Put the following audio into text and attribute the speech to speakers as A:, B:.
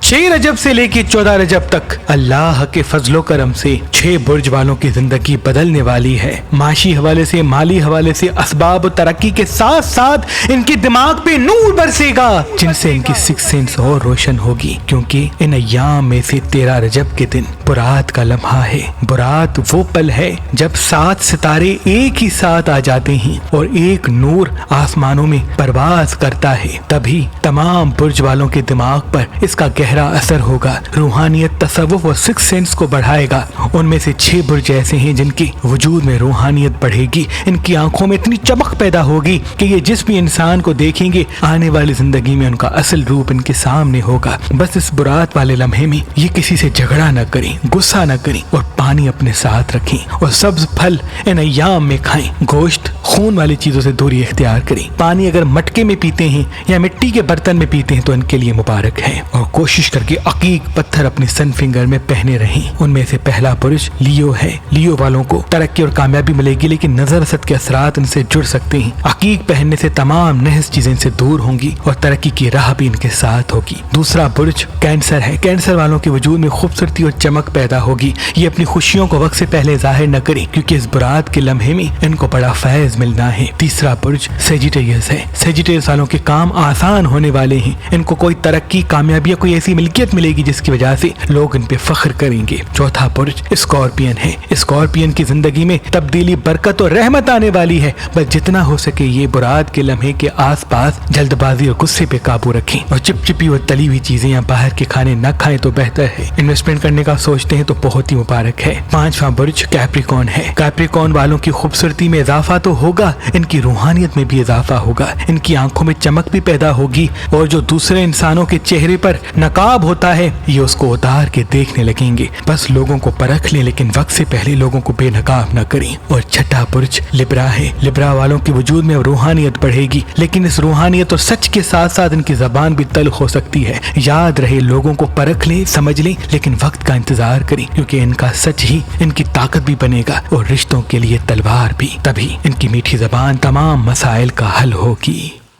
A: 6 रजब से लेके 14 रजब तक अल्लाह के फजलो करम से 6 बुर्ज वालों की जिंदगी बदलने वाली है। माशी हवाले से, माली हवाले से, असबाब और तरक्की के साथ साथ इनके दिमाग पे नूर बरसेगा, जिनसे इनकी सिक्स सेंस और रोशन होगी। क्योंकि इन अय्याम में से 13 रजब के दिन बुरात का लम्हा है। बुरात वो पल है जब 7 सितारे एक ही साथ आ जाते हैं और एक नूर आसमानों में परवाज करता है। तभी तमाम बुर्ज वालों के दिमाग पर इसका गहरा असर होगा। रूहानियत, तसव्वुफ और सिक्स सेंस को बढ़ाएगा। उनमें से 6 बुर्ज ऐसे हैं जिनके वजूद में रूहानियत बढ़ेगी। इनकी आंखों में इतनी चमक पैदा होगी कि ये जिस भी इंसान को देखेंगे आने वाली जिंदगी में उनका असल रूप इनके सामने होगा। बस इस बुरात वाले लम्हे में ये किसी से झगड़ा न करें, गुस्सा न करें और पानी अपने साथ रखें और सब्ज फल इन अय्याम में खाएं। गोश्त, खून वाली चीजों से दूरी इख्तियार करें। पानी अगर मटके में पीते हैं या मिट्टी के बर्तन में पीते हैं तो इनके लिए मुबारक है। और कोशिश करके अकीक पत्थर अपने सन फिंगर में पहने रहें। उनमें से पहला बुर्ज लियो है। लियो वालों को तरक्की और कामयाबी मिलेगी, लेकिन नजर असद के असरात इनसे जुड़ सकते हैं। अकीक पहनने से तमाम नहस चीजें इनसे दूर होंगी और तरक्की की राह भी इनके साथ होगी। दूसरा बुर्ज कैंसर है। कैंसर वालों के वजूद में खूबसूरती और चमक पैदा होगी। ये अपनी खुशियों को वक्त से पहले जाहिर न करें, क्योंकि इस बुरात के लम्हे में इनको बड़ा फैज मिलना है। तीसरा बुर्ज सेजिटेरियस है। सेजिटेरियस वालों के काम आसान होने वाले हैं। इनको कोई तरक्की, कामयाबी या कोई ऐसी मिल्कियत मिलेगी जिसकी वजह से लोग इन पे फख्र करेंगे। चौथा बुर्ज स्कॉर्पियन है। स्कॉर्पियन की जिंदगी में तब्दीली, बरकत और रहमत आने वाली है। बस जितना हो सके ये बुरात के लम्हे के आसपास जल्दबाजी और गुस्से पे काबू रखें और चिपचिपी और तली हुई चीजें या बाहर के खाने न खाएं तो बेहतर है। इन्वेस्टमेंट करने का सोचते हैं तो बहुत ही मुबारक है। पांचवा बुर्ज कैप्रिकॉर्न है। कैप्रिकॉर्न वालों की खूबसूरती में इजाफा तो होगा, इनकी रूहानियत में भी इजाफा होगा। इनकी आंखों में चमक भी पैदा होगी और जो दूसरे इंसानों के चेहरे पर नकाब होता है ये उसको उतार के देखने लगेंगे। बस लोगों को परख लें, लेकिन वक्त से पहले लोगों को बेनकाब न करें। और छठा बुर्ज लिब्रा है। लिब्रा वालों के वजूद में रूहानियत बढ़ेगी, लेकिन इस रूहानियत और सच के साथ साथ इनकी जबान भी तल्ख हो सकती है। याद रहे, लोगों को परख लें, समझ लें, लेकिन वक्त का इंतजार करें, क्योंकि इनका सच ही इनकी ताकत भी बनेगा और रिश्तों के लिए तलवार भी। तभी इनकी मीठी जबान तमाम मसाइल का हल होगी।